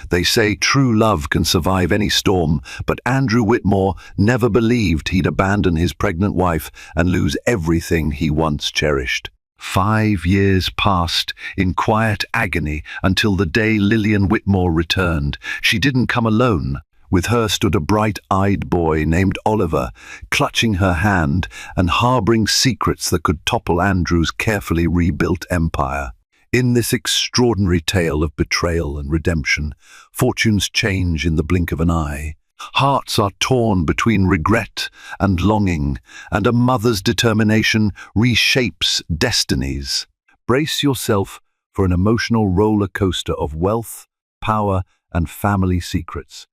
They say true love can survive any storm, but Andrew Whitmore never believed he'd abandon his pregnant wife and lose everything he once cherished. 5 years passed in quiet agony until the day Lillian Whitmore returned. She didn't come alone. With her stood a bright-eyed boy named Oliver, clutching her hand and harboring secrets that could topple Andrew's carefully rebuilt empire. In this extraordinary tale of betrayal and redemption, fortunes change in the blink of an eye. Hearts are torn between regret and longing, and a mother's determination reshapes destinies. Brace yourself for an emotional roller coaster of wealth, power, and family secrets.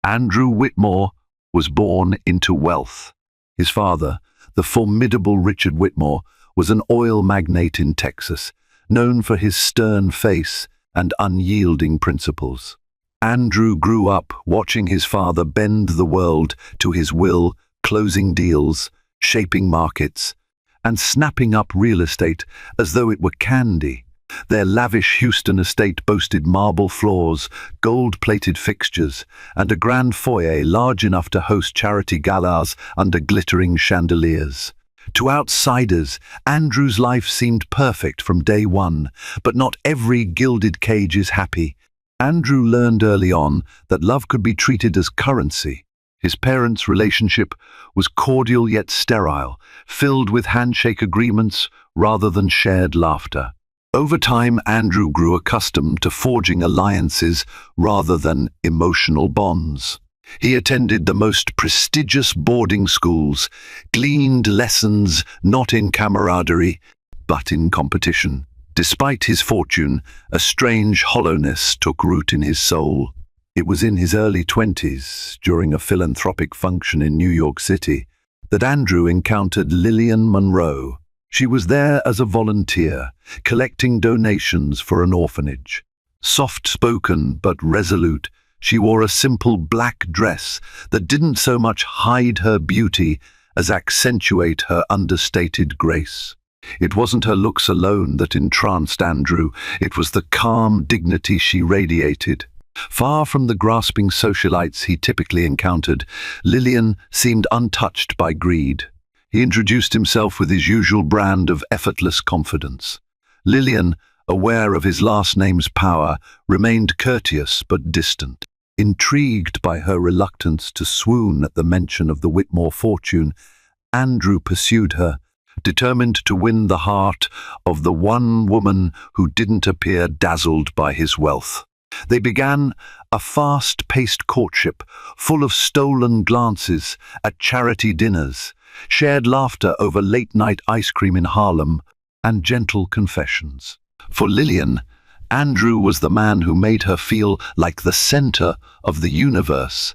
Andrew Whitmore was born into wealth. His father, the formidable Richard Whitmore, was an oil magnate in Texas, known for his stern face and unyielding principles. Andrew grew up watching his father bend the world to his will, closing deals, shaping markets, and snapping up real estate as though it were candy. Their lavish Houston estate boasted marble floors, gold-plated fixtures, and a grand foyer large enough to host charity galas under glittering chandeliers. To outsiders, Andrew's life seemed perfect from day one, but not every gilded cage is happy. Andrew learned early on that love could be treated as currency. His parents' relationship was cordial yet sterile, filled with handshake agreements rather than shared laughter. Over time, Andrew grew accustomed to forging alliances rather than emotional bonds. He attended the most prestigious boarding schools, gleaned lessons not in camaraderie, but in competition. Despite his fortune, a strange hollowness took root in his soul. It was in his early 20s, during a philanthropic function in New York City, that Andrew encountered Lillian Monroe. She was there as a volunteer, collecting donations for an orphanage. Soft-spoken but resolute, she wore a simple black dress that didn't so much hide her beauty as accentuate her understated grace. It wasn't her looks alone that entranced Andrew, it was the calm dignity she radiated. Far from the grasping socialites he typically encountered, Lillian seemed untouched by greed. He introduced himself with his usual brand of effortless confidence. Lillian, aware of his last name's power, remained courteous but distant. Intrigued by her reluctance to swoon at the mention of the Whitmore fortune, Andrew pursued her, determined to win the heart of the one woman who didn't appear dazzled by his wealth. They began a fast-paced courtship, full of stolen glances at charity dinners, shared laughter over late-night ice cream in Harlem, and gentle confessions. For Lillian, Andrew was the man who made her feel like the center of the universe,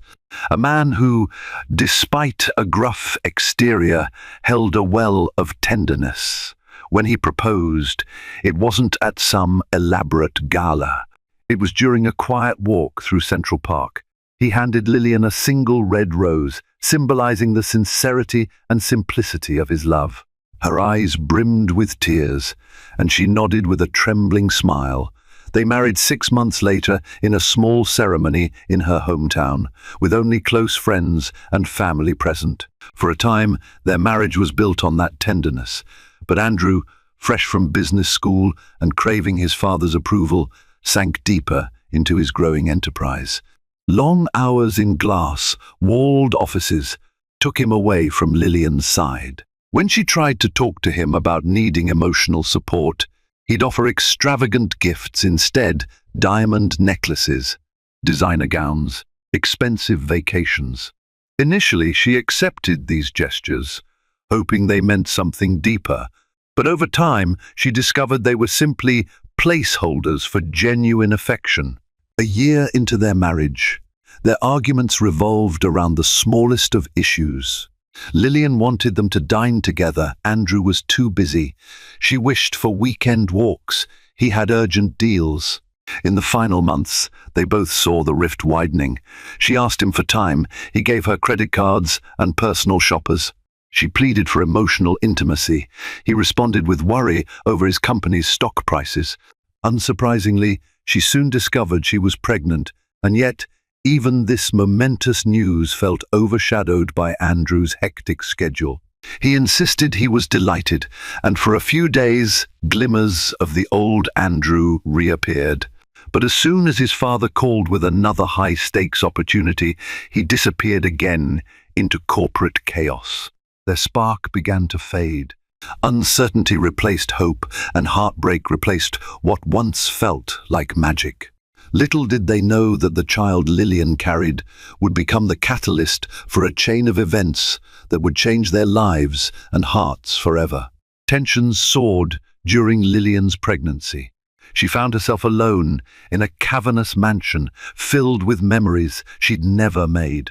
a man who, despite a gruff exterior, held a well of tenderness. When he proposed, it wasn't at some elaborate gala. It was during a quiet walk through Central Park. He handed Lillian a single red rose, symbolizing the sincerity and simplicity of his love. Her eyes brimmed with tears, and she nodded with a trembling smile. They married 6 months later in a small ceremony in her hometown, with only close friends and family present. For a time, their marriage was built on that tenderness. But Andrew, fresh from business school and craving his father's approval, sank deeper into his growing enterprise. Long hours in glass-walled offices took him away from Lillian's side. When she tried to talk to him about needing emotional support, he'd offer extravagant gifts instead: diamond necklaces, designer gowns, expensive vacations. Initially, she accepted these gestures, hoping they meant something deeper. But over time, she discovered they were simply placeholders for genuine affection. A year into their marriage, their arguments revolved around the smallest of issues. Lillian wanted them to dine together. Andrew was too busy. She wished for weekend walks. He had urgent deals. In the final months, they both saw the rift widening. She asked him for time. He gave her credit cards and personal shoppers. She pleaded for emotional intimacy. He responded with worry over his company's stock prices. Unsurprisingly, she soon discovered she was pregnant, And yet, even this momentous news felt overshadowed by Andrew's hectic schedule. He insisted he was delighted, and for a few days, glimmers of the old Andrew reappeared. But as soon as his father called with another high-stakes opportunity, he disappeared again into corporate chaos. Their spark began to fade. Uncertainty replaced hope, and heartbreak replaced what once felt like magic. Little did they know that the child Lillian carried would become the catalyst for a chain of events that would change their lives and hearts forever. Tensions soared during Lillian's pregnancy. She found herself alone in a cavernous mansion filled with memories she'd never made.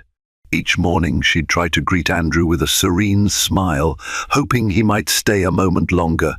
Each morning she'd try to greet Andrew with a serene smile, hoping he might stay a moment longer,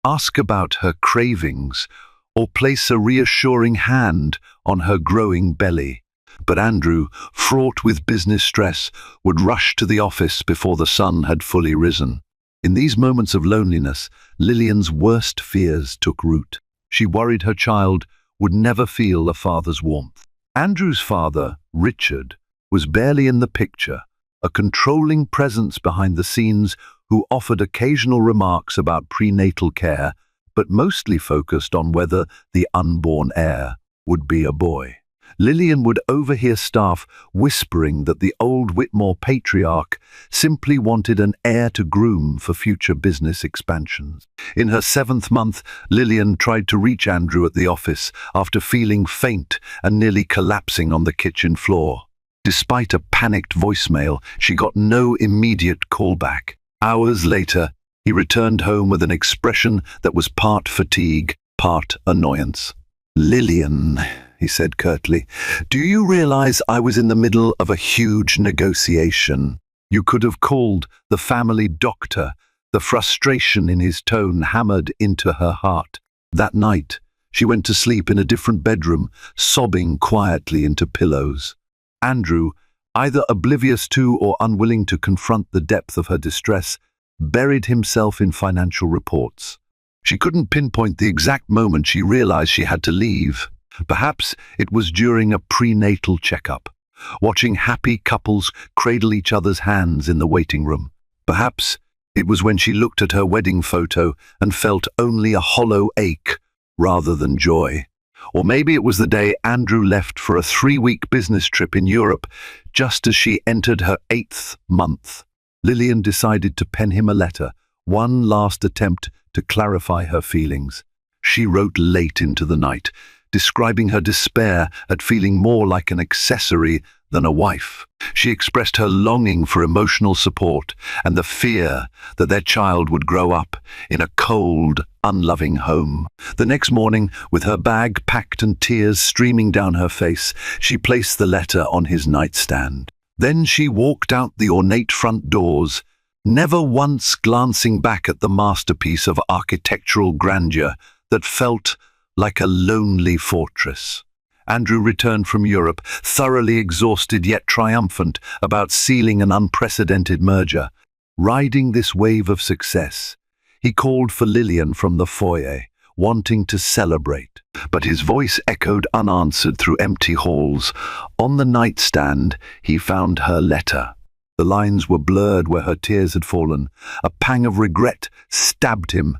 ask about her cravings, or place a reassuring hand on her growing belly. But Andrew, fraught with business stress, would rush to the office before the sun had fully risen. In these moments of loneliness, Lillian's worst fears took root. She worried her child would never feel a father's warmth. Andrew's father, Richard, was barely in the picture, a controlling presence behind the scenes who offered occasional remarks about prenatal care, but mostly focused on whether the unborn heir would be a boy. Lillian would overhear staff whispering that the old Whitmore patriarch simply wanted an heir to groom for future business expansions. In her 7th month, Lillian tried to reach Andrew at the office after feeling faint and nearly collapsing on the kitchen floor. Despite a panicked voicemail, she got no immediate callback. Hours later, he returned home with an expression that was part fatigue, part annoyance. "Lillian," he said curtly, "do you realize I was in the middle of a huge negotiation? You could have called the family doctor." The frustration in his tone hammered into her heart. That night, she went to sleep in a different bedroom, sobbing quietly into pillows. Andrew, either oblivious to or unwilling to confront the depth of her distress, buried himself in financial reports. She couldn't pinpoint the exact moment she realized she had to leave. Perhaps it was during a prenatal checkup, watching happy couples cradle each other's hands in the waiting room. Perhaps it was when she looked at her wedding photo and felt only a hollow ache rather than joy. Or maybe it was the day Andrew left for a 3-week business trip in Europe, just as she entered her 8th month. Lillian decided to pen him a letter, one last attempt to clarify her feelings. She wrote late into the night, describing her despair at feeling more like an accessory than a wife. She expressed her longing for emotional support and the fear that their child would grow up in a cold, unloving home. The next morning, with her bag packed and tears streaming down her face, she placed the letter on his nightstand. Then she walked out the ornate front doors, never once glancing back at the masterpiece of architectural grandeur that felt like a lonely fortress. Andrew returned from Europe, thoroughly exhausted yet triumphant about sealing an unprecedented merger. Riding this wave of success, he called for Lillian from the foyer, wanting to celebrate. But his voice echoed unanswered through empty halls. On the nightstand, he found her letter. The lines were blurred where her tears had fallen. A pang of regret stabbed him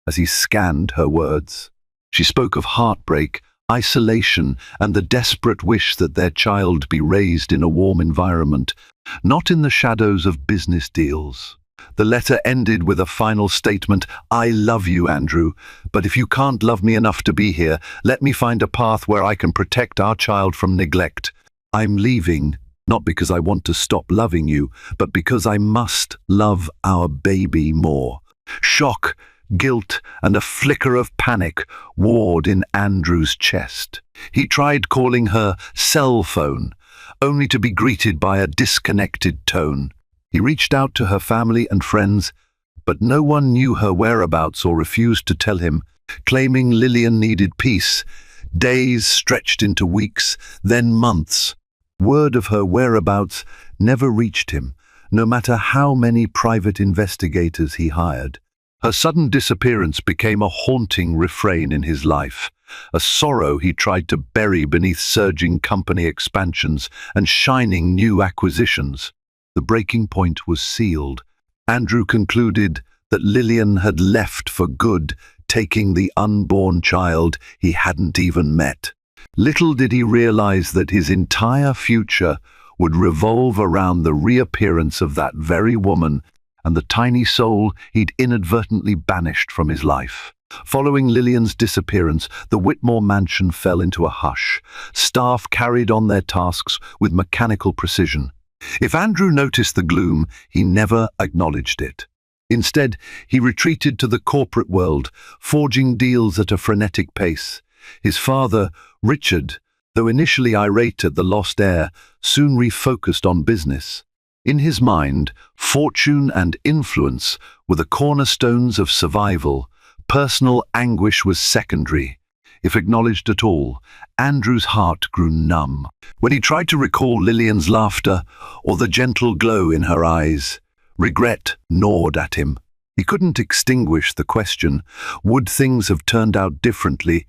as he scanned her words. She spoke of heartbreak, isolation, and the desperate wish that their child be raised in a warm environment, not in the shadows of business deals. The letter ended with a final statement: "I love you, Andrew, but if you can't love me enough to be here, let me find a path where I can protect our child from neglect. I'm leaving, not because I want to stop loving you, but because I must love our baby more." Shock, guilt, and a flicker of panic warred in Andrew's chest. He tried calling her cell phone, only to be greeted by a disconnected tone. He reached out to her family and friends, but no one knew her whereabouts or refused to tell him, claiming Lillian needed peace. Days stretched into weeks, then months. Word of her whereabouts never reached him, no matter how many private investigators he hired. Her sudden disappearance became a haunting refrain in his life, a sorrow he tried to bury beneath surging company expansions and shining new acquisitions. The breaking point was sealed. Andrew concluded that Lillian had left for good, taking the unborn child he hadn't even met. Little did he realize that his entire future would revolve around the reappearance of that very woman and the tiny soul he'd inadvertently banished from his life. Following Lillian's disappearance, the Whitmore mansion fell into a hush. Staff carried on their tasks with mechanical precision. If Andrew noticed the gloom, he never acknowledged it. Instead, he retreated to the corporate world, forging deals at a frenetic pace. His father, Richard, though initially irate at the lost heir, soon refocused on business. In his mind, fortune and influence were the cornerstones of survival. Personal anguish was secondary. If acknowledged at all, Andrew's heart grew numb. When he tried to recall Lillian's laughter or the gentle glow in her eyes, regret gnawed at him. He couldn't extinguish the question, would things have turned out differently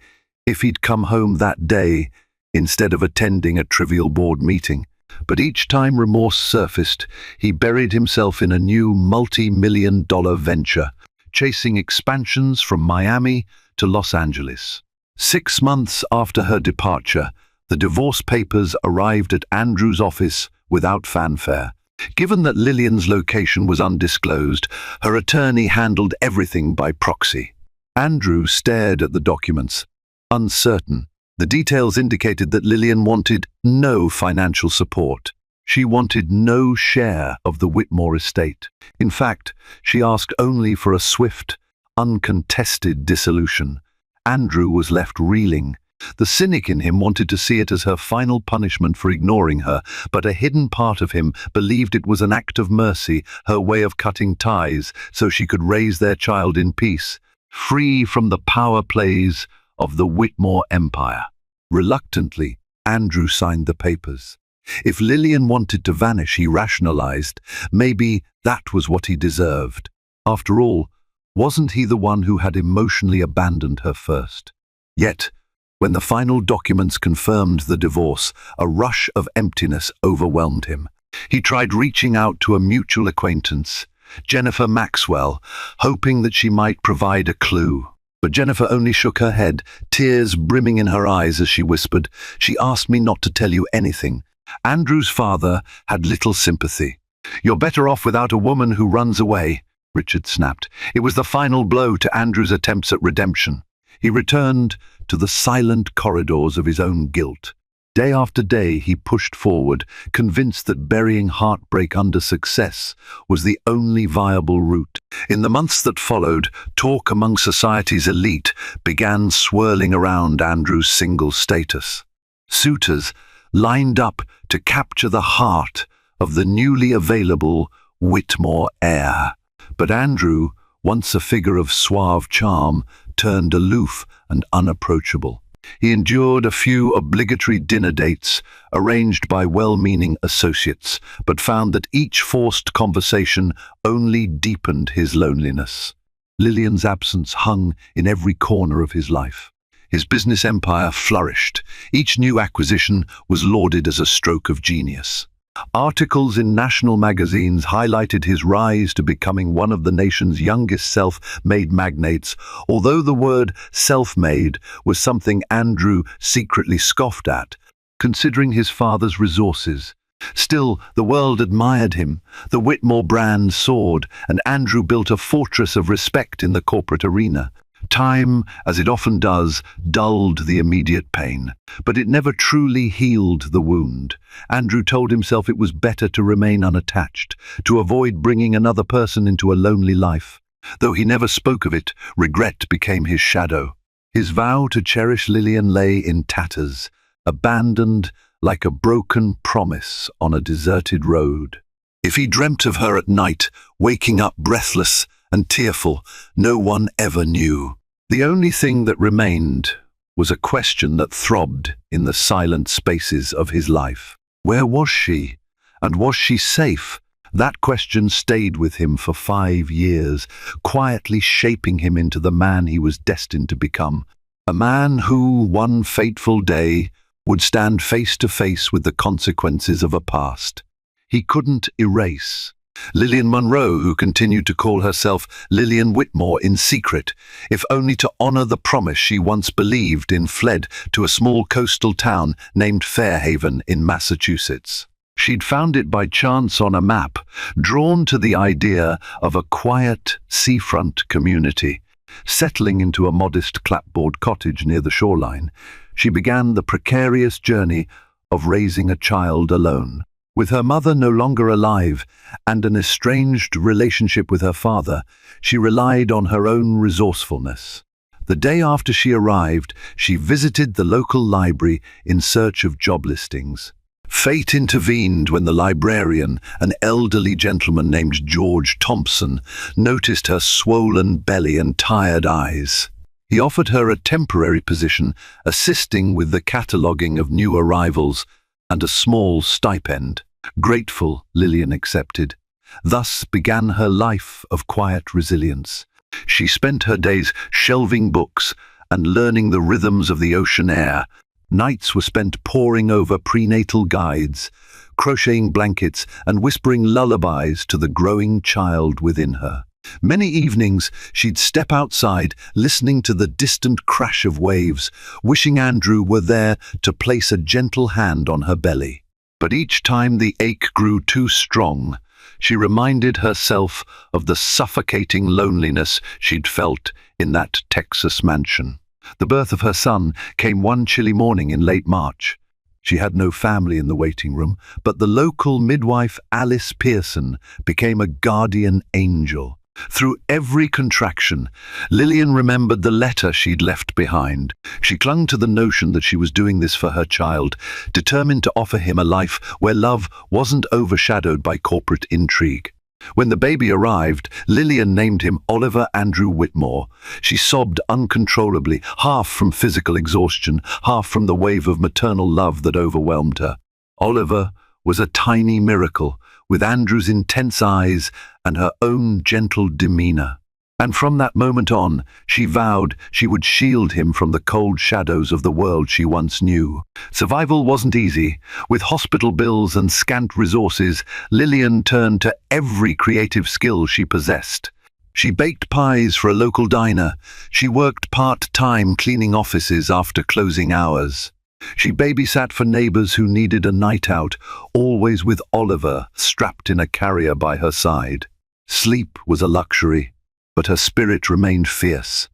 if he'd come home that day instead of attending a trivial board meeting? But each time remorse surfaced, he buried himself in a new multi-million-dollar venture, chasing expansions from Miami to Los Angeles. 6 months after her departure, the divorce papers arrived at Andrew's office without fanfare. Given that Lillian's location was undisclosed, her attorney handled everything by proxy. Andrew stared at the documents, uncertain. The details indicated that Lillian wanted no financial support. She wanted no share of the Whitmore estate. In fact, she asked only for a swift, uncontested dissolution. Andrew was left reeling. The cynic in him wanted to see it as her final punishment for ignoring her, but a hidden part of him believed it was an act of mercy, her way of cutting ties so she could raise their child in peace, free from the power plays of the Whitmore empire. Reluctantly, Andrew signed the papers. If Lillian wanted to vanish, he rationalized, maybe that was what he deserved. After all, wasn't he the one who had emotionally abandoned her first? Yet, when the final documents confirmed the divorce, a rush of emptiness overwhelmed him. He tried reaching out to a mutual acquaintance, Jennifer Maxwell, hoping that she might provide a clue. But Jennifer only shook her head, tears brimming in her eyes as she whispered, "She asked me not to tell you anything." Andrew's father had little sympathy. "You're better off without a woman who runs away," Richard snapped. It was the final blow to Andrew's attempts at redemption. He returned to the silent corridors of his own guilt. Day after day he pushed forward, convinced that burying heartbreak under success was the only viable route. In the months that followed, talk among society's elite began swirling around Andrew's single status. Suitors lined up to capture the heart of the newly available Whitmore heir. But Andrew, once a figure of suave charm, turned aloof and unapproachable. He endured a few obligatory dinner dates arranged by well-meaning associates, but found that each forced conversation only deepened his loneliness. Lillian's absence hung in every corner of his life. His business empire flourished. Each new acquisition was lauded as a stroke of genius. Articles in national magazines highlighted his rise to becoming one of the nation's youngest self-made magnates, although the word self-made was something Andrew secretly scoffed at, considering his father's resources. Still, the world admired him. The Whitmore brand soared, and Andrew built a fortress of respect in the corporate arena. Time, as it often does, dulled the immediate pain, but it never truly healed the wound. Andrew told himself it was better to remain unattached, to avoid bringing another person into a lonely life. Though he never spoke of it, regret became his shadow. His vow to cherish Lillian lay in tatters, abandoned like a broken promise on a deserted road. If he dreamt of her at night, waking up breathless and tearful, no one ever knew. The only thing that remained was a question that throbbed in the silent spaces of his life. Where was she? And was she safe? That question stayed with him for 5 years, quietly shaping him into the man he was destined to become. A man who, one fateful day, would stand face to face with the consequences of a past he couldn't erase. Lillian Monroe, who continued to call herself Lillian Whitmore in secret, if only to honor the promise she once believed in, fled to a small coastal town named Fairhaven in Massachusetts. She'd found it by chance on a map, drawn to the idea of a quiet seafront community. Settling into a modest clapboard cottage near the shoreline, she began the precarious journey of raising a child alone. With her mother no longer alive and an estranged relationship with her father, she relied on her own resourcefulness. The day after she arrived, she visited the local library in search of job listings. Fate intervened when the librarian, an elderly gentleman named George Thompson, noticed her swollen belly and tired eyes. He offered her a temporary position, assisting with the cataloguing of new arrivals, and a small stipend. Grateful, Lillian accepted. Thus began her life of quiet resilience. She spent her days shelving books and learning the rhythms of the ocean air. Nights were spent poring over prenatal guides, crocheting blankets and whispering lullabies to the growing child within her. Many evenings she'd step outside, listening to the distant crash of waves, wishing Andrew were there to place a gentle hand on her belly. But each time the ache grew too strong, she reminded herself of the suffocating loneliness she'd felt in that Texas mansion. The birth of her son came one chilly morning in late March. She had no family in the waiting room, but the local midwife Alice Pearson became a guardian angel. Through every contraction, Lillian remembered the letter she'd left behind. She clung to the notion that she was doing this for her child, determined to offer him a life where love wasn't overshadowed by corporate intrigue. When the baby arrived, Lillian named him Oliver Andrew Whitmore. She sobbed uncontrollably, half from physical exhaustion, half from the wave of maternal love that overwhelmed her. Oliver was a tiny miracle, with Andrew's intense eyes and her own gentle demeanor. And from that moment on, she vowed she would shield him from the cold shadows of the world she once knew. Survival wasn't easy. With hospital bills and scant resources, Lillian turned to every creative skill she possessed. She baked pies for a local diner. She worked part-time cleaning offices after closing hours. She babysat for neighbors who needed a night out, always with Oliver strapped in a carrier by her side. Sleep was a luxury, but her spirit remained fierce.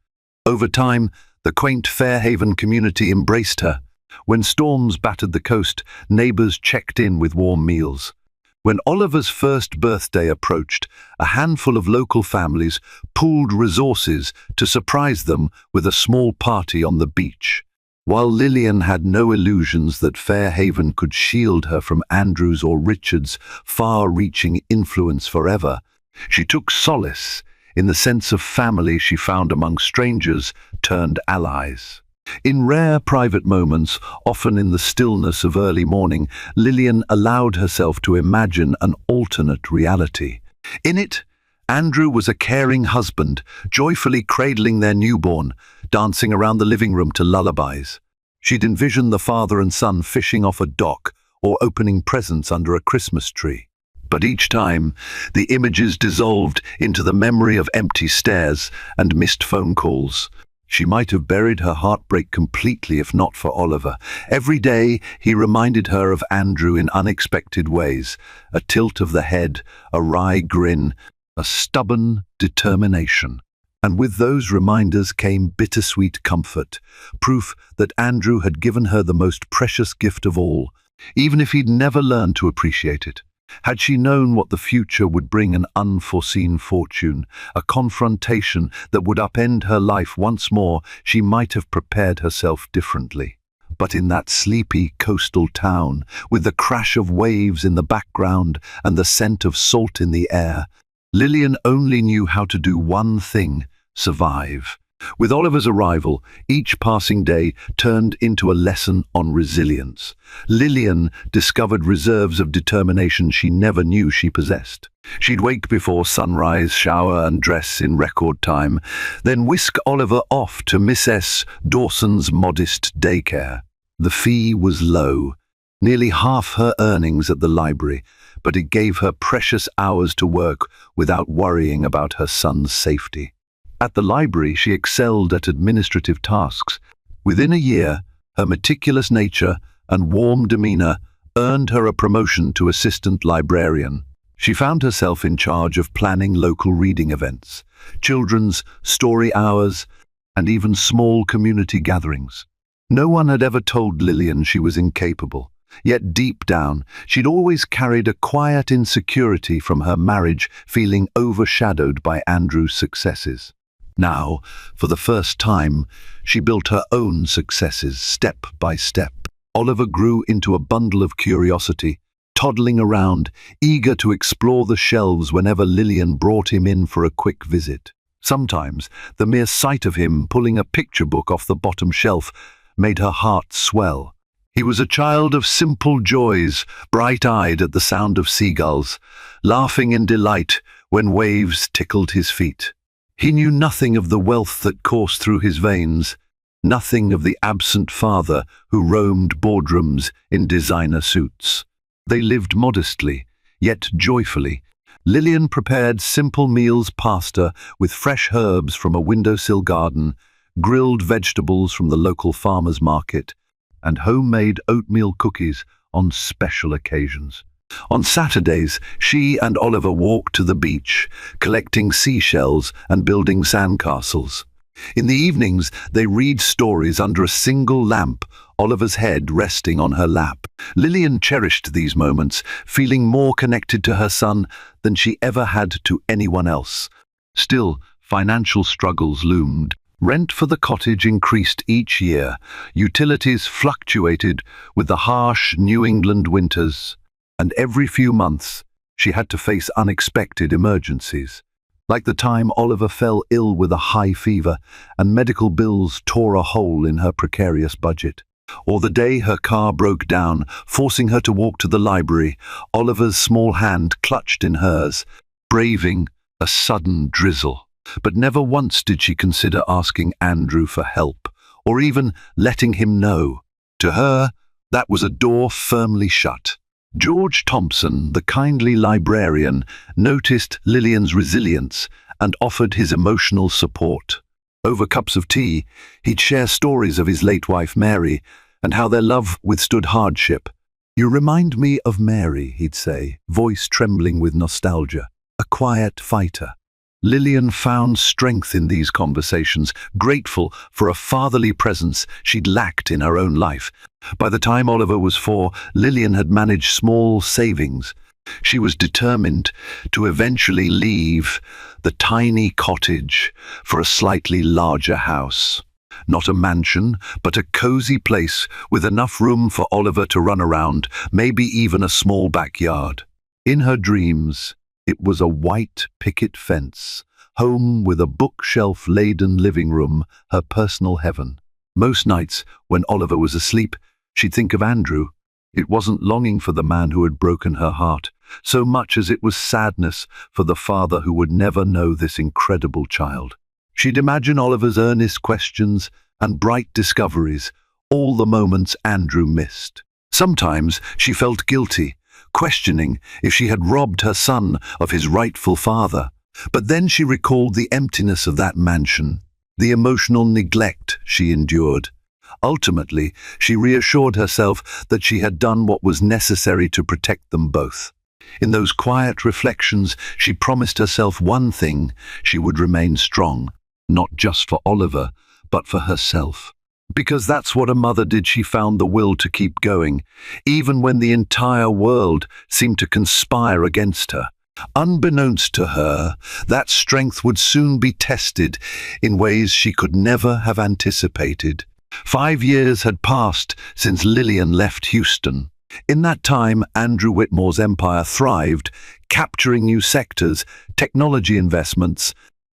Over time, the quaint Fairhaven community embraced her. When storms battered the coast, neighbors checked in with warm meals. When Oliver's first birthday approached, a handful of local families pooled resources to surprise them with a small party on the beach. While Lillian had no illusions that Fairhaven could shield her from Andrew's or Richard's far-reaching influence forever, she took solace in the sense of family she found among strangers turned allies. In rare private moments, often in the stillness of early morning, Lillian allowed herself to imagine an alternate reality. In it, Andrew was a caring husband, joyfully cradling their newborn, dancing around the living room to lullabies. She'd envisioned the father and son fishing off a dock or opening presents under a Christmas tree. But each time, the images dissolved into the memory of empty stares and missed phone calls. She might have buried her heartbreak completely if not for Oliver. Every day, he reminded her of Andrew in unexpected ways. A tilt of the head, a wry grin, a stubborn determination. And with those reminders came bittersweet comfort, proof that Andrew had given her the most precious gift of all, even if he'd never learned to appreciate it. Had she known what the future would bring, an unforeseen fortune, a confrontation that would upend her life once more, she might have prepared herself differently. But in that sleepy coastal town, with the crash of waves in the background and the scent of salt in the air, Lillian only knew how to do one thing: survive. With Oliver's arrival, each passing day turned into a lesson on resilience. Lillian discovered reserves of determination she never knew she possessed. She'd wake before sunrise, shower and dress in record time, then whisk Oliver off to Miss S. Dawson's modest daycare. The fee was low, nearly half her earnings at the library, but it gave her precious hours to work without worrying about her son's safety. At the library, she excelled at administrative tasks. Within a year, her meticulous nature and warm demeanor earned her a promotion to assistant librarian. She found herself in charge of planning local reading events, children's story hours, and even small community gatherings. No one had ever told Lillian she was incapable, yet deep down, she'd always carried a quiet insecurity from her marriage, feeling overshadowed by Andrew's successes. Now, for the first time, she built her own successes step by step. Oliver grew into a bundle of curiosity, toddling around, eager to explore the shelves whenever Lillian brought him in for a quick visit. Sometimes, the mere sight of him pulling a picture book off the bottom shelf made her heart swell. He was a child of simple joys, bright-eyed at the sound of seagulls, laughing in delight when waves tickled his feet. He knew nothing of the wealth that coursed through his veins, nothing of the absent father who roamed boardrooms in designer suits. They lived modestly, yet joyfully. Lillian prepared simple meals, pasta with fresh herbs from a windowsill garden, grilled vegetables from the local farmer's market, and homemade oatmeal cookies on special occasions. On Saturdays, she and Oliver walked to the beach, collecting seashells and building sandcastles. In the evenings, they read stories under a single lamp, Oliver's head resting on her lap. Lillian cherished these moments, feeling more connected to her son than she ever had to anyone else. Still, financial struggles loomed. Rent for the cottage increased each year. Utilities fluctuated with the harsh New England winters. And every few months, she had to face unexpected emergencies. Like the time Oliver fell ill with a high fever and medical bills tore a hole in her precarious budget. Or the day her car broke down, forcing her to walk to the library, Oliver's small hand clutched in hers, braving a sudden drizzle. But never once did she consider asking Andrew for help, or even letting him know. To her, that was a door firmly shut. George Thompson, the kindly librarian, noticed Lillian's resilience and offered his emotional support. Over cups of tea, he'd share stories of his late wife Mary and how their love withstood hardship. "You remind me of Mary," he'd say, voice trembling with nostalgia, "a quiet fighter." Lillian found strength in these conversations, grateful for a fatherly presence she'd lacked in her own life. By the time Oliver was 4, Lillian had managed small savings. She was determined to eventually leave the tiny cottage for a slightly larger house. Not a mansion, but a cozy place with enough room for Oliver to run around, maybe even a small backyard. In her dreams, it was a white picket fence, home with a bookshelf-laden living room, her personal heaven. Most nights, when Oliver was asleep, she'd think of Andrew. It wasn't longing for the man who had broken her heart, so much as it was sadness for the father who would never know this incredible child. She'd imagine Oliver's earnest questions and bright discoveries, all the moments Andrew missed. Sometimes she felt guilty, questioning if she had robbed her son of his rightful father. But then she recalled the emptiness of that mansion, the emotional neglect she endured. Ultimately, she reassured herself that she had done what was necessary to protect them both. In those quiet reflections, she promised herself one thing: she would remain strong, not just for Oliver, but for herself. Because that's what a mother did. She found the will to keep going, even when the entire world seemed to conspire against her. Unbeknownst to her, that strength would soon be tested in ways she could never have anticipated. 5 years had passed since Lillian left Houston. In that time, Andrew Whitmore's empire thrived, capturing new sectors, technology investments,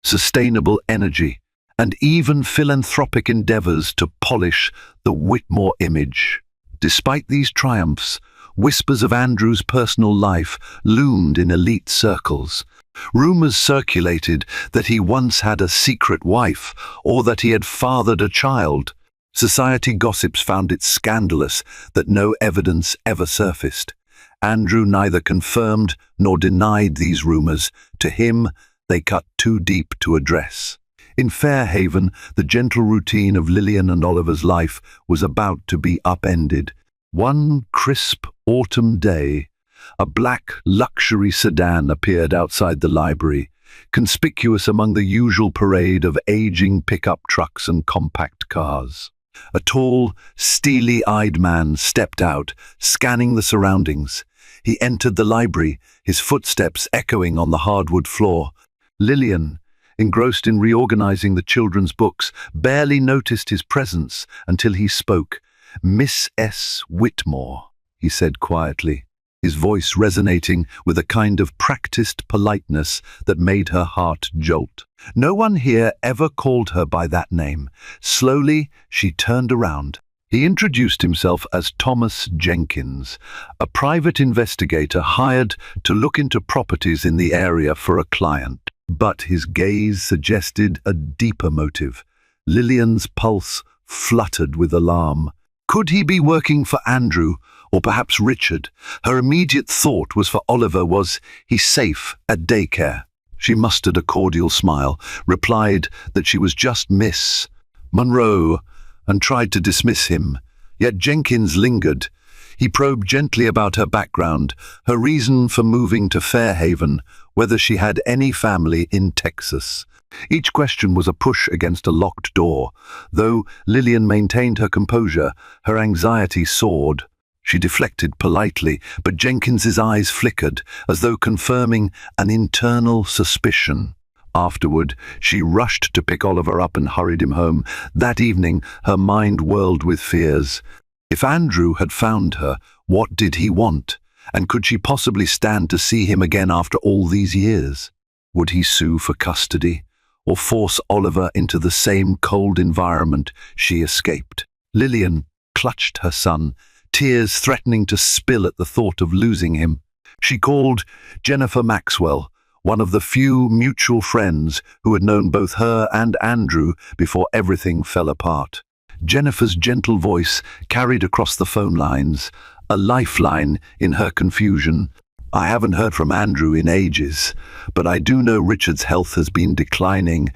sustainable energy, and even philanthropic endeavors to polish the Whitmore image. Despite these triumphs, whispers of Andrew's personal life loomed in elite circles. Rumors circulated that he once had a secret wife or that he had fathered a child. Society gossips found it scandalous that no evidence ever surfaced. Andrew neither confirmed nor denied these rumors. To him, they cut too deep to address. In Fairhaven, the gentle routine of Lillian and Oliver's life was about to be upended. One crisp autumn day, a black luxury sedan appeared outside the library, conspicuous among the usual parade of aging pickup trucks and compact cars. A tall, steely-eyed man stepped out, scanning the surroundings. He entered the library, his footsteps echoing on the hardwood floor. Lillian, engrossed in reorganizing the children's books, barely noticed his presence until he spoke. "Miss S. Whitmore," he said quietly, his voice resonating with a kind of practiced politeness that made her heart jolt. No one here ever called her by that name. Slowly, she turned around. He introduced himself as Thomas Jenkins, a private investigator hired to look into properties in the area for a client. But his gaze suggested a deeper motive. Lillian's pulse fluttered with alarm. Could he be working for Andrew, or perhaps Richard? Her immediate thought was for Oliver. Was he safe at daycare? She mustered a cordial smile, replied that she was just Miss Monroe, and tried to dismiss him. Yet Jenkins lingered. He probed gently about her background, her reason for moving to Fairhaven, whether she had any family in Texas. Each question was a push against a locked door. Though Lillian maintained her composure, her anxiety soared. She deflected politely, but Jenkins's eyes flickered, as though confirming an internal suspicion. Afterward, she rushed to pick Oliver up and hurried him home. That evening, her mind whirled with fears. If Andrew had found her, what did he want? And could she possibly stand to see him again after all these years? Would he sue for custody, or force Oliver into the same cold environment she escaped? Lillian clutched her son, tears threatening to spill at the thought of losing him. She called Jennifer Maxwell, one of the few mutual friends who had known both her and Andrew before everything fell apart. Jennifer's gentle voice carried across the phone lines, a lifeline in her confusion. "I haven't heard from Andrew in ages, but I do know Richard's health has been declining,"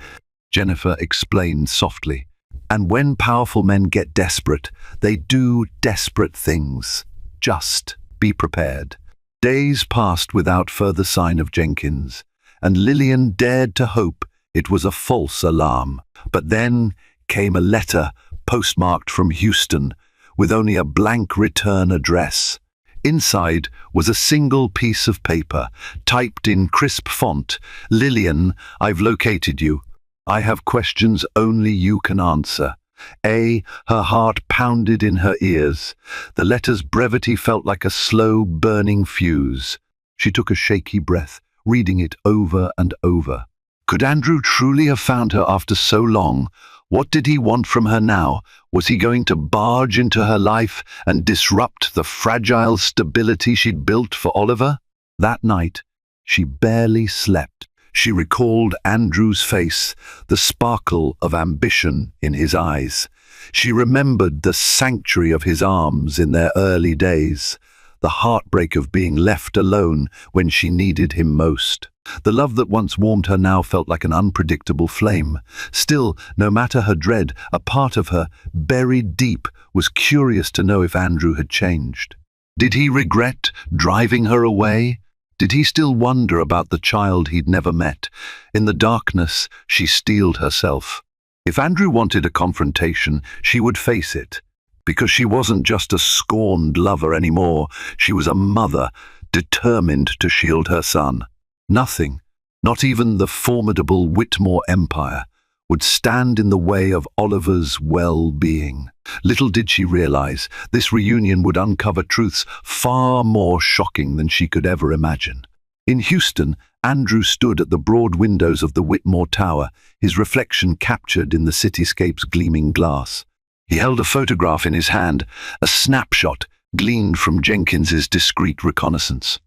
Jennifer explained softly. "And when powerful men get desperate, they do desperate things. Just be prepared." Days passed without further sign of Jenkins, and Lillian dared to hope it was a false alarm. But then came a letter postmarked from Houston, with only a blank return address. Inside was a single piece of paper, typed in crisp font. "Lillian, I've located you. I have questions only you can answer." Her heart pounded in her ears. The letter's brevity felt like a slow, burning fuse. She took a shaky breath, reading it over and over. Could Andrew truly have found her after so long? What did he want from her now? Was he going to barge into her life and disrupt the fragile stability she'd built for Oliver? That night, she barely slept. She recalled Andrew's face, the sparkle of ambition in his eyes. She remembered the sanctuary of his arms in their early days, the heartbreak of being left alone when she needed him most. The love that once warmed her now felt like an unpredictable flame. Still, no matter her dread, a part of her, buried deep, was curious to know if Andrew had changed. Did he regret driving her away? Did he still wonder about the child he'd never met? In the darkness, she steeled herself. If Andrew wanted a confrontation, she would face it. Because she wasn't just a scorned lover anymore, she was a mother, determined to shield her son. Nothing, not even the formidable Whitmore empire, would stand in the way of Oliver's well-being. Little did she realize, this reunion would uncover truths far more shocking than she could ever imagine. In Houston, Andrew stood at the broad windows of the Whitmore Tower, his reflection captured in the cityscape's gleaming glass. He held a photograph in his hand, a snapshot gleaned from Jenkins's discreet reconnaissance.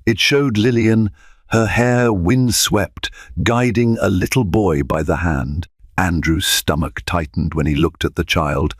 It showed Lillian, her hair windswept, guiding a little boy by the hand. Andrew's stomach tightened when he looked at the child.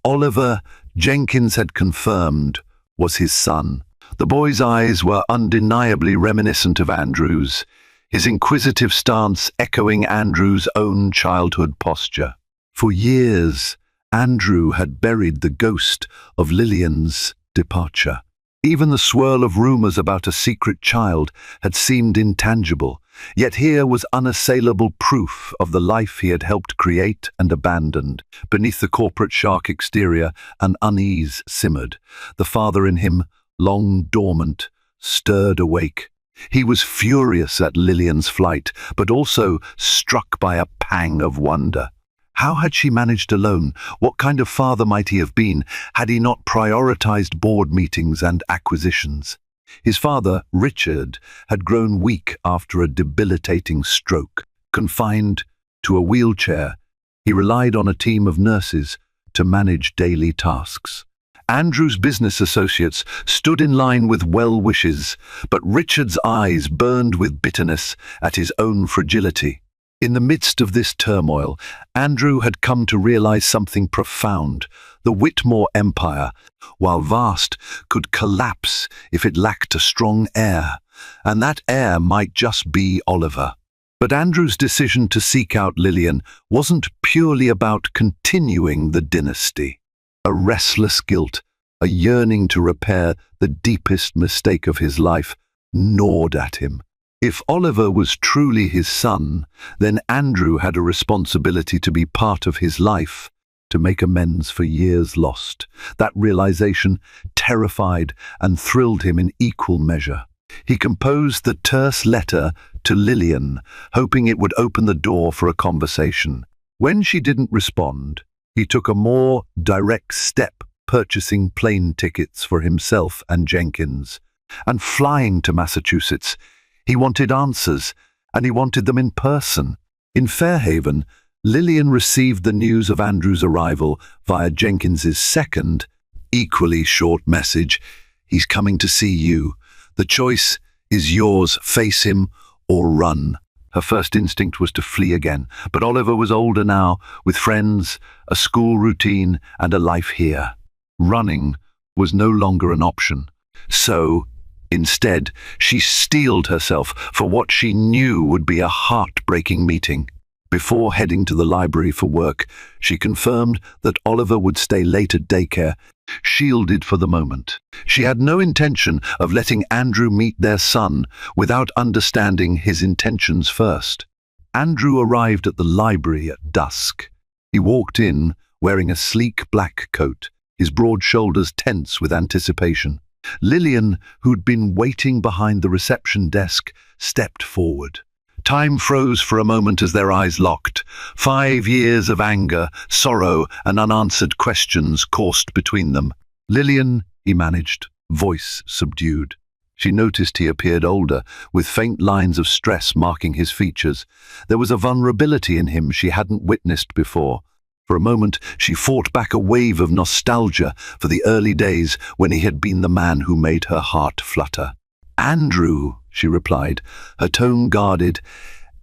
Oliver, Jenkins had confirmed, was his son. The boy's eyes were undeniably reminiscent of Andrew's, his inquisitive stance echoing Andrew's own childhood posture. For years, Andrew had buried the ghost of Lillian's departure. Even the swirl of rumors about a secret child had seemed intangible, yet here was unassailable proof of the life he had helped create and abandoned. Beneath the corporate shark exterior, an unease simmered. The father in him, long dormant, stirred awake. He was furious at Lillian's flight, but also struck by a pang of wonder. How had she managed alone? What kind of father might he have been had he not prioritized board meetings and acquisitions? His father, Richard, had grown weak after a debilitating stroke. Confined to a wheelchair, he relied on a team of nurses to manage daily tasks. Andrew's business associates stood in line with well wishes, but Richard's eyes burned with bitterness at his own fragility. In the midst of this turmoil, Andrew had come to realize something profound. The Whitmore empire, while vast, could collapse if it lacked a strong heir, and that heir might just be Oliver. But Andrew's decision to seek out Lillian wasn't purely about continuing the dynasty. A restless guilt, a yearning to repair the deepest mistake of his life, gnawed at him. If Oliver was truly his son, then Andrew had a responsibility to be part of his life, to make amends for years lost. That realization terrified and thrilled him in equal measure. He composed the terse letter to Lillian, hoping it would open the door for a conversation. When she didn't respond, he took a more direct step, purchasing plane tickets for himself and Jenkins, and flying to Massachusetts. He wanted answers, and he wanted them in person. In Fairhaven, Lillian received the news of Andrew's arrival via Jenkins's second, equally short message. "He's coming to see you. The choice is yours, face him or run." Her first instinct was to flee again, but Oliver was older now, with friends, a school routine, and a life here. Running was no longer an option. So, instead, she steeled herself for what she knew would be a heartbreaking meeting. Before heading to the library for work, she confirmed that Oliver would stay late at daycare, shielded for the moment. She had no intention of letting Andrew meet their son without understanding his intentions first. Andrew arrived at the library at dusk. He walked in wearing a sleek black coat, his broad shoulders tense with anticipation. Lillian, who'd been waiting behind the reception desk, stepped forward. Time froze for a moment as their eyes locked. 5 years of anger, sorrow, and unanswered questions coursed between them. "Lillian," he managed, voice subdued. She noticed he appeared older, with faint lines of stress marking his features. There was a vulnerability in him she hadn't witnessed before. For a moment, she fought back a wave of nostalgia for the early days when he had been the man who made her heart flutter. "Andrew," she replied, her tone guarded,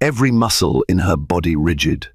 every muscle in her body rigid.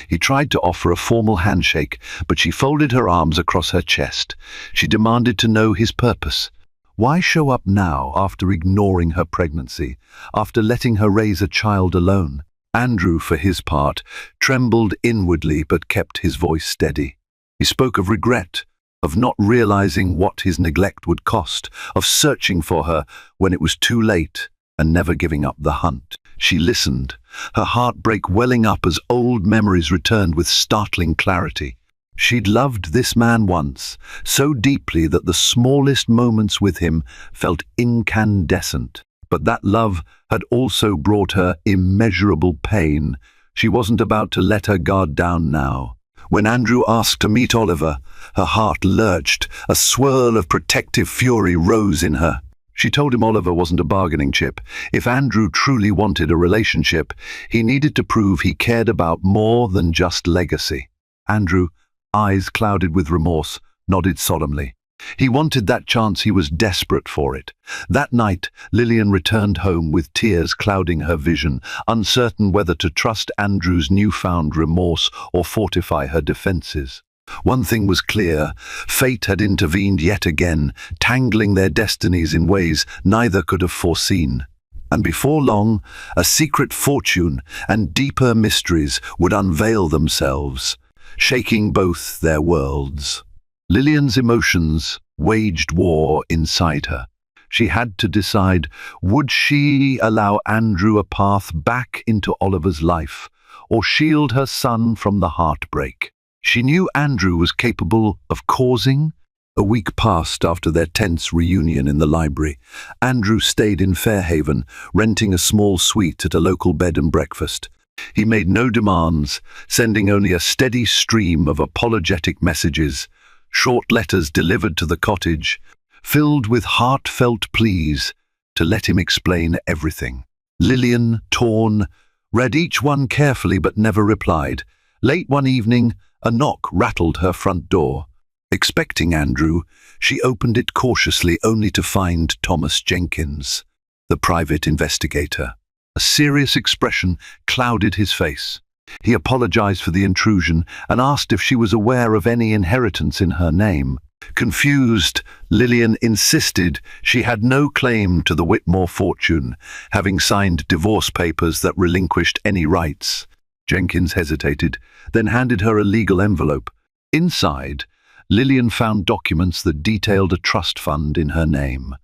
He tried to offer a formal handshake, but she folded her arms across her chest. She demanded to know his purpose. Why show up now after ignoring her pregnancy, after letting her raise a child alone? Andrew, for his part, trembled inwardly but kept his voice steady. He spoke of regret, of not realizing what his neglect would cost, of searching for her when it was too late, and never giving up the hunt. She listened, her heartbreak welling up as old memories returned with startling clarity. She'd loved this man once, so deeply that the smallest moments with him felt incandescent. But that love had also brought her immeasurable pain. She wasn't about to let her guard down now. When Andrew asked to meet Oliver, her heart lurched, a swirl of protective fury rose in her. She told him Oliver wasn't a bargaining chip. If Andrew truly wanted a relationship, he needed to prove he cared about more than just legacy. Andrew, eyes clouded with remorse, nodded solemnly. He wanted that chance. He was desperate for it. That night, Lillian returned home with tears clouding her vision, uncertain whether to trust Andrew's newfound remorse or fortify her defenses. One thing was clear: fate had intervened yet again, tangling their destinies in ways neither could have foreseen. And before long, a secret fortune and deeper mysteries would unveil themselves, shaking both their worlds. Lillian's emotions waged war inside her. She had to decide, would she allow Andrew a path back into Oliver's life, or shield her son from the heartbreak? She knew Andrew was capable of causing. A week passed after their tense reunion in the library. Andrew stayed in Fairhaven, renting a small suite at a local bed and breakfast. He made no demands, sending only a steady stream of apologetic messages, short letters delivered to the cottage, filled with heartfelt pleas to let him explain everything. Lillian, torn, read each one carefully but never replied. Late one evening, a knock rattled her front door. Expecting Andrew, she opened it cautiously, only to find Thomas Jenkins, the private investigator. A serious expression clouded his face. He apologized for the intrusion and asked if she was aware of any inheritance in her name. Confused, Lillian insisted she had no claim to the Whitmore fortune, having signed divorce papers that relinquished any rights. Jenkins hesitated, then handed her a legal envelope. Inside, Lillian found documents that detailed a trust fund in her name.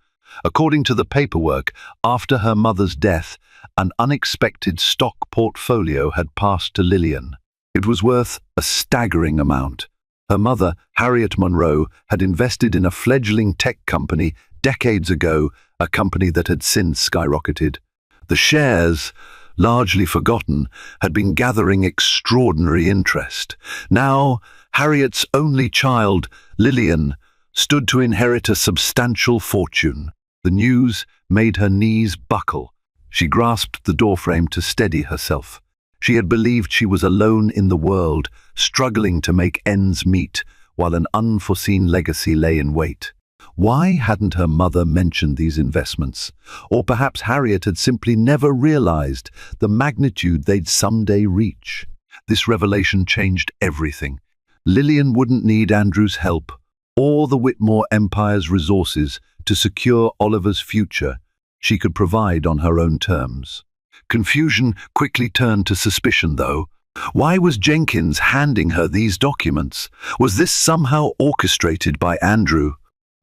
According to the paperwork, after her mother's death, an unexpected stock portfolio had passed to Lillian. It was worth a staggering amount. Her mother, Harriet Monroe, had invested in a fledgling tech company decades ago, a company that had since skyrocketed. The shares, largely forgotten, had been gathering extraordinary interest. Now, Harriet's only child, Lillian, stood to inherit a substantial fortune. The news made her knees buckle. She grasped the doorframe to steady herself. She had believed she was alone in the world, struggling to make ends meet, while an unforeseen legacy lay in wait. Why hadn't her mother mentioned these investments? Or perhaps Harriet had simply never realized the magnitude they'd someday reach. This revelation changed everything. Lillian wouldn't need Andrew's help, or the Whitmore Empire's resources to secure Oliver's future. She could provide on her own terms. Confusion quickly turned to suspicion, though. Why was Jenkins handing her these documents? Was this somehow orchestrated by Andrew?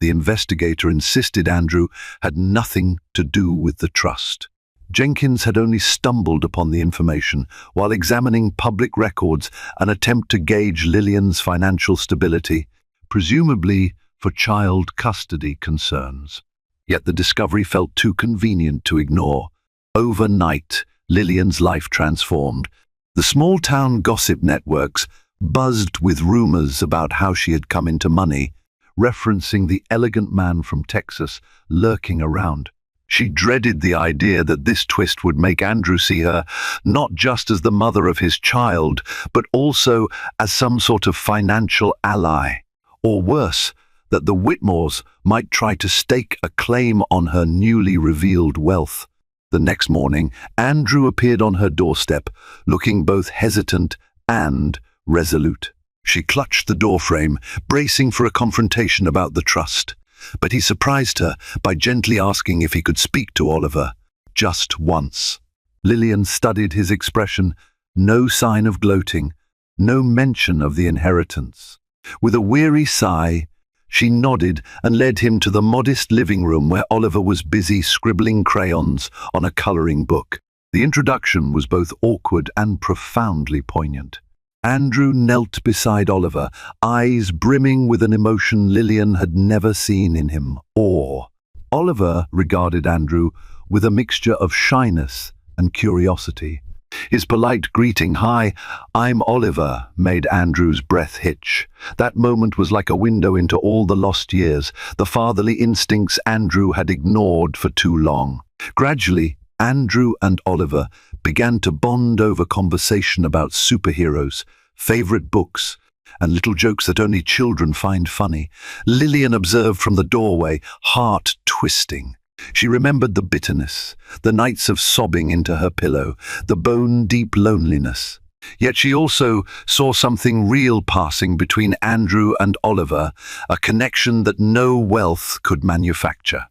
The investigator insisted Andrew had nothing to do with the trust. Jenkins had only stumbled upon the information while examining public records, an attempt to gauge Lillian's financial stability, presumably for child custody concerns. Yet the discovery felt too convenient to ignore. Overnight, Lillian's life transformed. The small-town gossip networks buzzed with rumors about how she had come into money, referencing the elegant man from Texas lurking around. She dreaded the idea that this twist would make Andrew see her not just as the mother of his child, but also as some sort of financial ally. Or worse, that the Whitmores might try to stake a claim on her newly revealed wealth. The next morning, Andrew appeared on her doorstep, looking both hesitant and resolute. She clutched the doorframe, bracing for a confrontation about the trust. But he surprised her by gently asking if he could speak to Oliver, just once. Lillian studied his expression. No sign of gloating, no mention of the inheritance. With a weary sigh, she nodded and led him to the modest living room where Oliver was busy scribbling crayons on a coloring book. The introduction was both awkward and profoundly poignant. Andrew knelt beside Oliver, eyes brimming with an emotion Lillian had never seen in him, awe. Oliver regarded Andrew with a mixture of shyness and curiosity. His polite greeting, "Hi, I'm Oliver," made Andrew's breath hitch. That moment was like a window into all the lost years, the fatherly instincts Andrew had ignored for too long. Gradually, Andrew and Oliver began to bond over conversation about superheroes, favorite books, and little jokes that only children find funny. Lillian observed from the doorway, heart twisting. She remembered the bitterness, the nights of sobbing into her pillow, the bone-deep loneliness. Yet she also saw something real passing between Andrew and Oliver, a connection that no wealth could manufacture.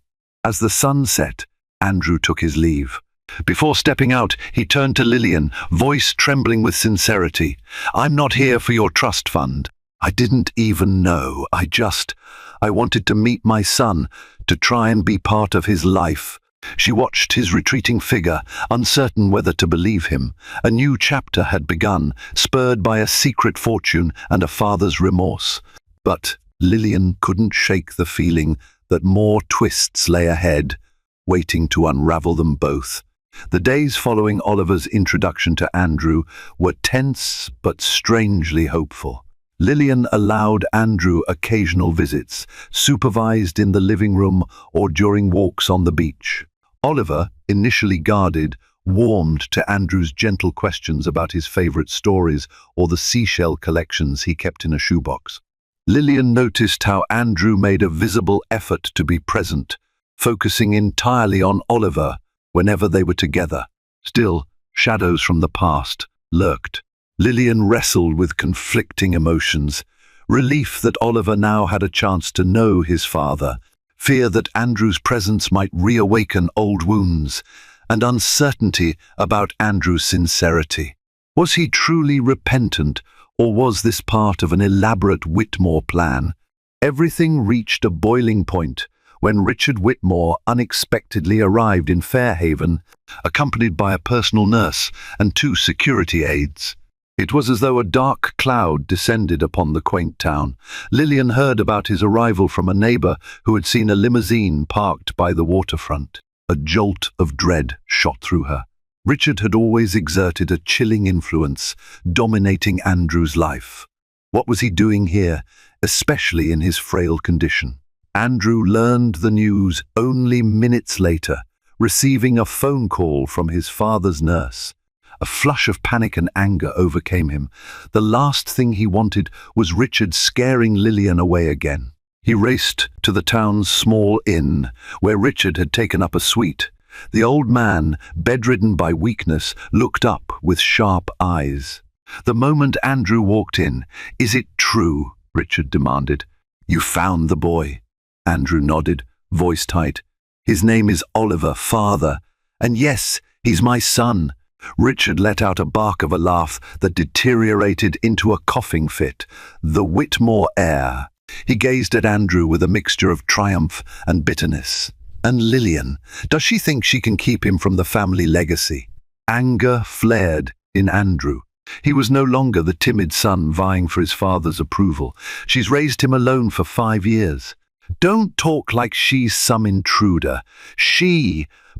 As the sun set, Andrew took his leave. Before stepping out, he turned to Lillian, voice trembling with sincerity. "I'm not here for your trust fund. I didn't even know. I wanted to meet my son, to try and be part of his life." She watched his retreating figure, uncertain whether to believe him. A new chapter had begun, spurred by a secret fortune and a father's remorse. But Lillian couldn't shake the feeling that more twists lay ahead, waiting to unravel them both. The days following Oliver's introduction to Andrew were tense but strangely hopeful. Lillian allowed Andrew occasional visits, supervised in the living room or during walks on the beach. Oliver, initially guarded, warmed to Andrew's gentle questions about his favorite stories or the seashell collections he kept in a shoebox. Lillian noticed how Andrew made a visible effort to be present, focusing entirely on Oliver whenever they were together. Still, shadows from the past lurked. Lillian wrestled with conflicting emotions, relief that Oliver now had a chance to know his father, fear that Andrew's presence might reawaken old wounds, and uncertainty about Andrew's sincerity. Was he truly repentant, or was this part of an elaborate Whitmore plan? Everything reached a boiling point when Richard Whitmore unexpectedly arrived in Fairhaven, accompanied by a personal nurse and 2 security aides. It was as though a dark cloud descended upon the quaint town. Lillian heard about his arrival from a neighbor who had seen a limousine parked by the waterfront. A jolt of dread shot through her. Richard had always exerted a chilling influence, dominating Andrew's life. What was he doing here, especially in his frail condition? Andrew learned the news only minutes later, receiving a phone call from his father's nurse. A flush of panic and anger overcame him. The last thing he wanted was Richard scaring Lillian away again. He raced to the town's small inn, where Richard had taken up a suite. The old man, bedridden by weakness, looked up with sharp eyes. The moment Andrew walked in, "Is it true?" Richard demanded. "You found the boy?" Andrew nodded, voice tight. "His name is Oliver, father. And yes, he's my son." Richard let out a bark of a laugh that deteriorated into a coughing fit. The Whitmore heir. He gazed at Andrew with a mixture of triumph and bitterness. And Lillian, does she think she can keep him from the family legacy? Anger flared in Andrew. He was no longer the timid son vying for his father's approval. She's raised him alone for 5 years. "Don't talk like she's some intruder.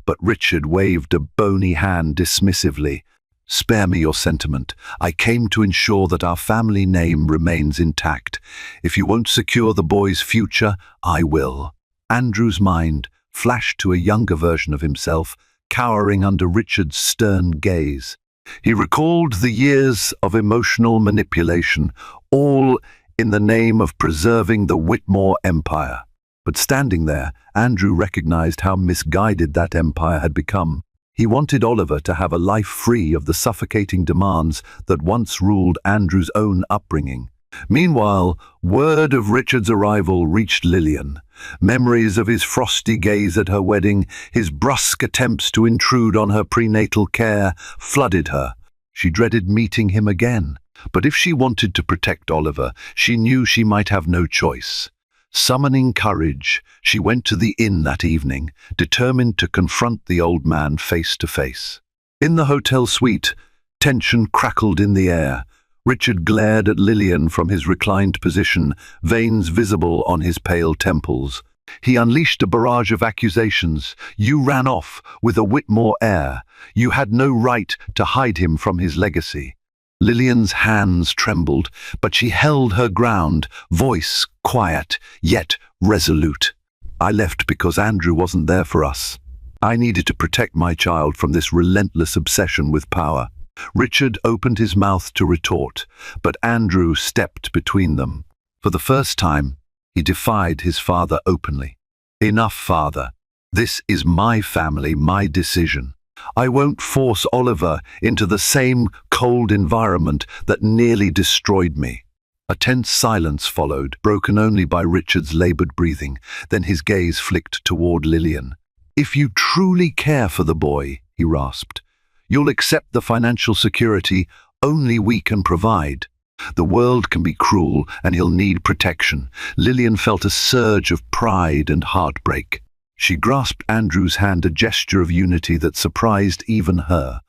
But Richard waved a bony hand dismissively. "Spare me your sentiment. I came to ensure that our family name remains intact. If you won't secure the boy's future, I will." Andrew's mind flashed to a younger version of himself, cowering under Richard's stern gaze. He recalled the years of emotional manipulation, all in the name of preserving the Whitmore empire. But standing there, Andrew recognized how misguided that empire had become. He wanted Oliver to have a life free of the suffocating demands that once ruled Andrew's own upbringing. Meanwhile, word of Richard's arrival reached Lillian. Memories of his frosty gaze at her wedding, his brusque attempts to intrude on her prenatal care, flooded her. She dreaded meeting him again. But if she wanted to protect Oliver, she knew she might have no choice. Summoning courage, she went to the inn that evening, determined to confront the old man face to face. In the hotel suite, tension crackled in the air. Richard glared at Lillian from his reclined position, veins visible on his pale temples. He unleashed a barrage of accusations. You ran off with a Whitmore heir. You had no right to hide him from his legacy. Lillian's hands trembled, but she held her ground, voice quiet, yet resolute. I left because Andrew wasn't there for us. I needed to protect my child from this relentless obsession with power. Richard opened his mouth to retort, but Andrew stepped between them. For the first time, he defied his father openly. Enough, father. This is my family, my decision. I won't force Oliver into the same cold environment that nearly destroyed me. A tense silence followed, broken only by Richard's labored breathing. Then his gaze flicked toward Lillian. If you truly care for the boy, he rasped, you'll accept the financial security only we can provide. The world can be cruel, and he'll need protection. Lillian felt a surge of pride and heartbreak. She grasped Andrew's hand, a gesture of unity that surprised even her.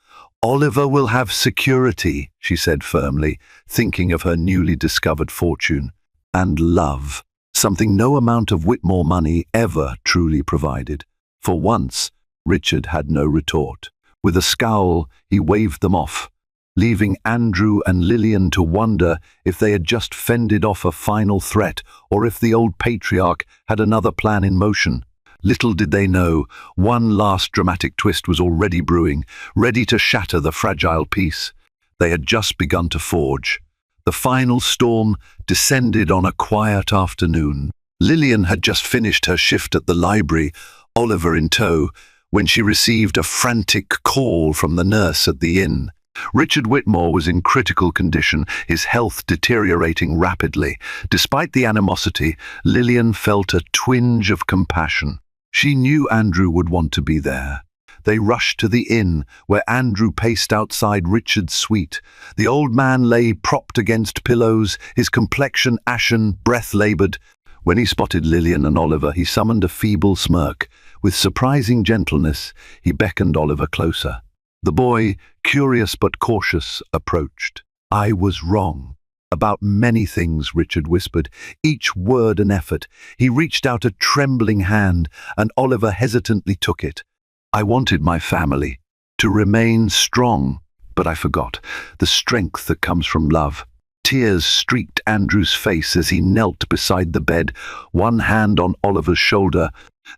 Oliver will have security, she said firmly, thinking of her newly discovered fortune. And love, something no amount of Whitmore money ever truly provided. For once, Richard had no retort. With a scowl, he waved them off, leaving Andrew and Lillian to wonder if they had just fended off a final threat or if the old patriarch had another plan in motion. Little did they know, one last dramatic twist was already brewing, ready to shatter the fragile peace they had just begun to forge. The final storm descended on a quiet afternoon. Lillian had just finished her shift at the library, Oliver in tow, when she received a frantic call from the nurse at the inn. Richard Whitmore was in critical condition, his health deteriorating rapidly. Despite the animosity, Lillian felt a twinge of compassion. She knew Andrew would want to be there. They rushed to the inn, where Andrew paced outside Richard's suite. The old man lay propped against pillows, his complexion ashen, breath labored. When he spotted Lillian and Oliver, he summoned a feeble smirk. With surprising gentleness, he beckoned Oliver closer. The boy, curious but cautious, approached. I was wrong. About many things, Richard whispered, each word an effort. He reached out a trembling hand, and Oliver hesitantly took it. I wanted my family to remain strong, but I forgot the strength that comes from love. Tears streaked Andrew's face as he knelt beside the bed, one hand on Oliver's shoulder,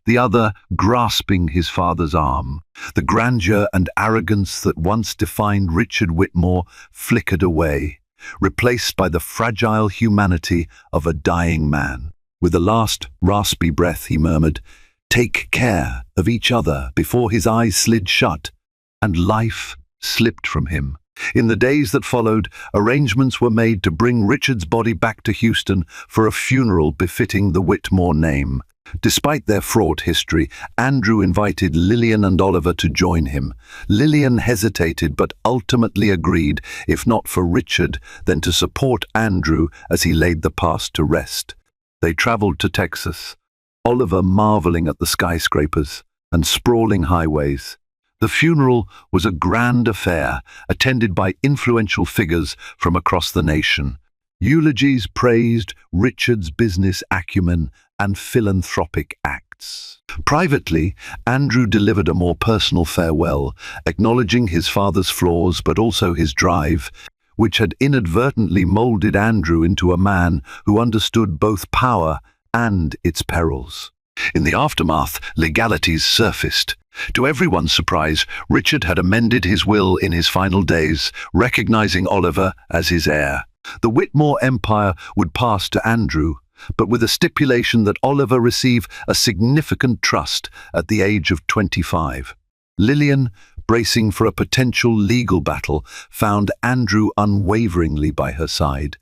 the other grasping his father's arm. The grandeur and arrogance that once defined Richard Whitmore flickered away, replaced by the fragile humanity of a dying man. With a last raspy breath, he murmured, "Take care of each other," before his eyes slid shut, and life slipped from him. In the days that followed, arrangements were made to bring Richard's body back to Houston for a funeral befitting the Whitmore name. Despite their fraught history, Andrew invited Lillian and Oliver to join him. Lillian hesitated but ultimately agreed, if not for Richard, then to support Andrew as he laid the past to rest. They traveled to Texas, Oliver marveling at the skyscrapers and sprawling highways. The funeral was a grand affair, attended by influential figures from across the nation. Eulogies praised Richard's business acumen and philanthropic acts. Privately, Andrew delivered a more personal farewell, acknowledging his father's flaws but also his drive, which had inadvertently molded Andrew into a man who understood both power and its perils. In the aftermath, legalities surfaced. To everyone's surprise, Richard had amended his will in his final days, recognizing Oliver as his heir. The Whitmore empire would pass to Andrew, but with a stipulation that Oliver receive a significant trust at the age of 25. Lillian, bracing for a potential legal battle, found Andrew unwaveringly by her side.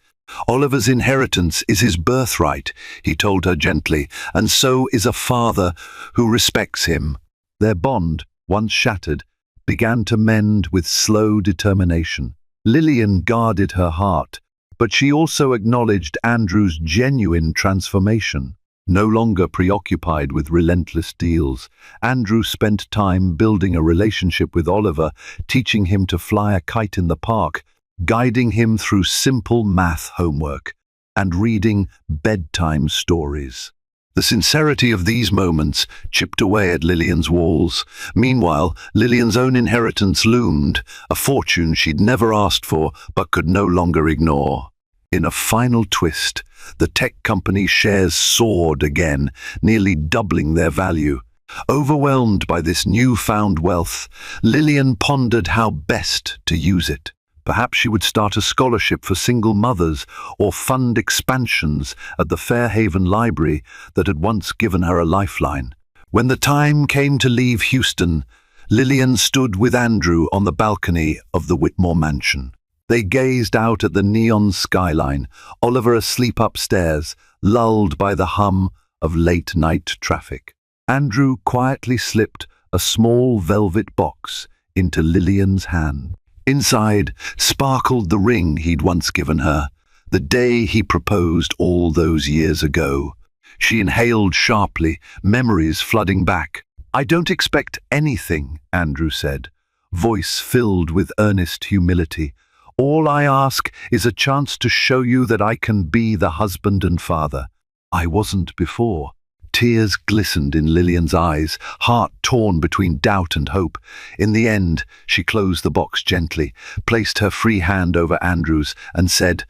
Oliver's inheritance is his birthright, he told her gently, and so is a father who respects him. Their bond, once shattered, began to mend with slow determination. Lillian guarded her heart, but she also acknowledged Andrew's genuine transformation. No longer preoccupied with relentless deals, Andrew spent time building a relationship with Oliver, teaching him to fly a kite in the park, guiding him through simple math homework, and reading bedtime stories. The sincerity of these moments chipped away at Lillian's walls. Meanwhile, Lillian's own inheritance loomed, a fortune she'd never asked for but could no longer ignore. In a final twist, the tech company's shares soared again, nearly doubling their value. Overwhelmed by this newfound wealth, Lillian pondered how best to use it. Perhaps she would start a scholarship for single mothers or fund expansions at the Fairhaven Library that had once given her a lifeline. When the time came to leave Houston, Lillian stood with Andrew on the balcony of the Whitmore mansion. They gazed out at the neon skyline, Oliver asleep upstairs, lulled by the hum of late-night traffic. Andrew quietly slipped a small velvet box into Lillian's hand. Inside sparkled the ring he'd once given her, the day he proposed all those years ago. She inhaled sharply, memories flooding back. "I don't expect anything," Andrew said, voice filled with earnest humility. "All I ask is a chance to show you that I can be the husband and father I wasn't before." Tears glistened in Lillian's eyes, heart torn between doubt and hope. In the end, she closed the box gently, placed her free hand over Andrew's, and said,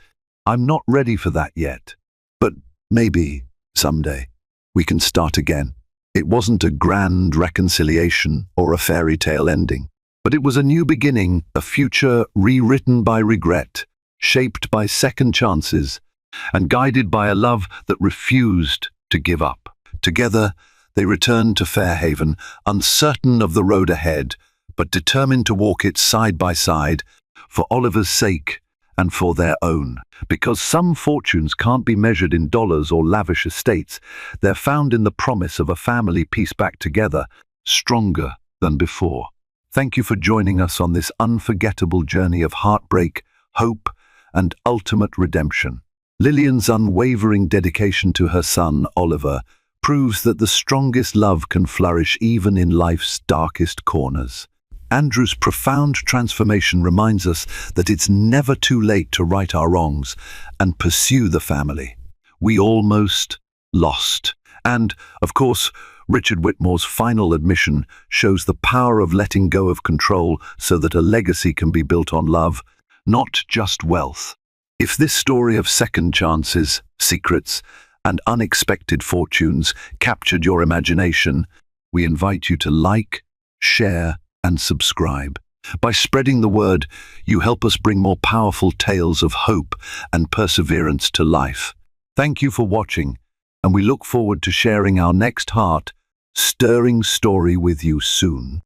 "I'm not ready for that yet. But maybe, someday, we can start again." It wasn't a grand reconciliation or a fairy tale ending, but it was a new beginning, a future rewritten by regret, shaped by second chances, and guided by a love that refused to give up. Together, they returned to Fairhaven, uncertain of the road ahead, but determined to walk it side by side, for Oliver's sake and for their own. Because some fortunes can't be measured in dollars or lavish estates, they're found in the promise of a family pieced back together, stronger than before. Thank you for joining us on this unforgettable journey of heartbreak, hope, and ultimate redemption. Lillian's unwavering dedication to her son, Oliver, proves that the strongest love can flourish even in life's darkest corners. Andrew's profound transformation reminds us that it's never too late to right our wrongs and pursue the family we almost lost. And, of course, Richard Whitmore's final admission shows the power of letting go of control so that a legacy can be built on love, not just wealth. If this story of second chances, secrets, and unexpected fortunes captured your imagination, we invite you to like, share, and subscribe. By spreading the word, you help us bring more powerful tales of hope and perseverance to life. Thank you for watching, and we look forward to sharing our next heart-stirring story with you soon.